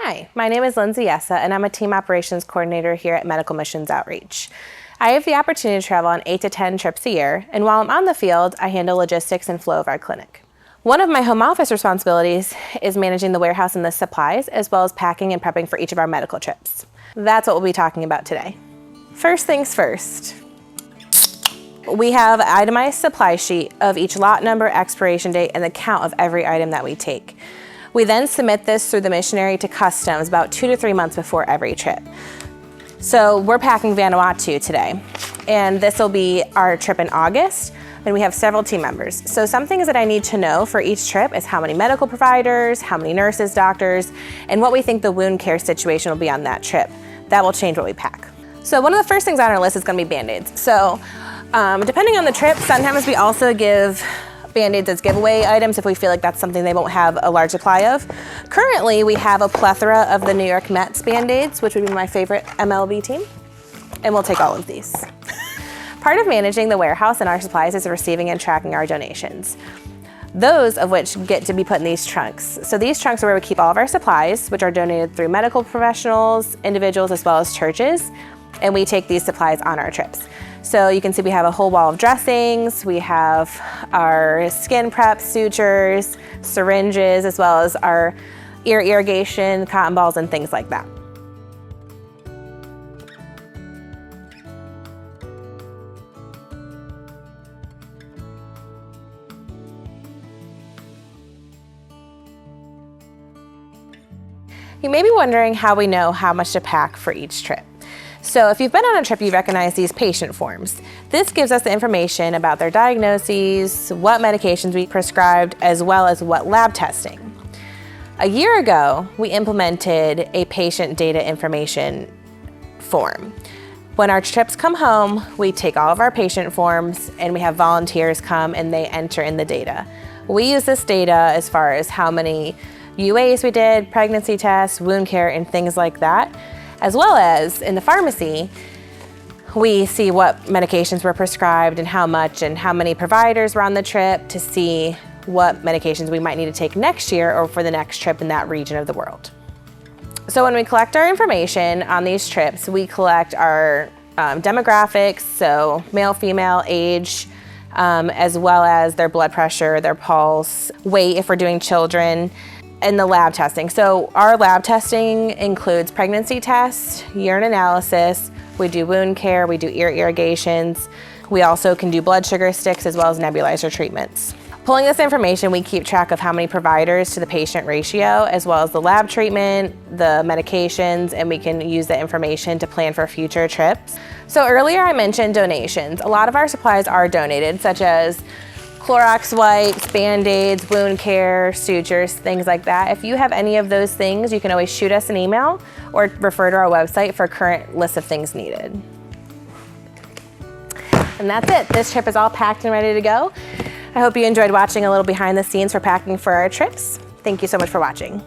Hi, my name is Lindsay and I'm a team operations coordinator here at Medical Missions Outreach. I have the opportunity to travel on 8 to 10 trips a year, and while I'm on the field, I handle logistics and flow of our clinic. One of my home office responsibilities is managing the warehouse and the supplies, as well as packing and prepping for each of our medical trips. That's what we'll be talking about today. First things first. We have an itemized supply sheet of each lot number, expiration date, and the count of every item that we take. We then submit this through the missionary to customs about 2 to 3 months before every trip. So we're packing Vanuatu today, and this will be our trip in August, and we have several team members. So some things that I need to know for each trip is how many medical providers, how many nurses, doctors, and what we think the wound care situation will be on that trip. That will change what we pack. So one of the first things on our list is gonna be Band-Aids. So depending on the trip, sometimes we also give Band-Aids as giveaway items if we feel like that's something they won't have a large supply of. Currently, we have a plethora of the New York Mets Band-Aids, which would be my favorite MLB team, and we'll take all of these. Part of managing the warehouse and our supplies is receiving and tracking our donations, those of which get to be put in these trunks. So these trunks are where we keep all of our supplies, which are donated through medical professionals, individuals, as well as churches, and we take these supplies on our trips. So you can see we have a whole wall of dressings, we have our skin prep, sutures, syringes, as well as our ear irrigation, cotton balls, and things like that. You may be wondering how we know how much to pack for each trip. So if you've been on a trip, you recognize these patient forms. This gives us the information about their diagnoses, what medications we prescribed, as well as what lab testing. A year ago, we implemented a patient data information form. When our trips come home, we take all of our patient forms and we have volunteers come and they enter in the data. We use this data as far as how many UAs we did, pregnancy tests, wound care, and things like that. As well as in the pharmacy, we see what medications were prescribed and how much and how many providers were on the trip to see what medications we might need to take next year or for the next trip in that region of the world. So when we collect our information on these trips, we collect our demographics, so male, female, age, as well as their blood pressure, their pulse, weight if we're doing children, and the lab testing. So our lab testing includes pregnancy tests, urine analysis, we do wound care, we do ear irrigations. We also can do blood sugar sticks as well as nebulizer treatments. Pulling this information, we keep track of how many providers to the patient ratio, as well as the lab treatment, the medications, and we can use the information to plan for future trips. So earlier I mentioned donations. A lot of our supplies are donated, such as Clorox wipes, Band-Aids, wound care, sutures, things like that. If you have any of those things, you can always shoot us an email or refer to our website for a current list of things needed. And that's it. This trip is all packed and ready to go. I hope you enjoyed watching a little behind the scenes for packing for our trips. Thank you so much for watching.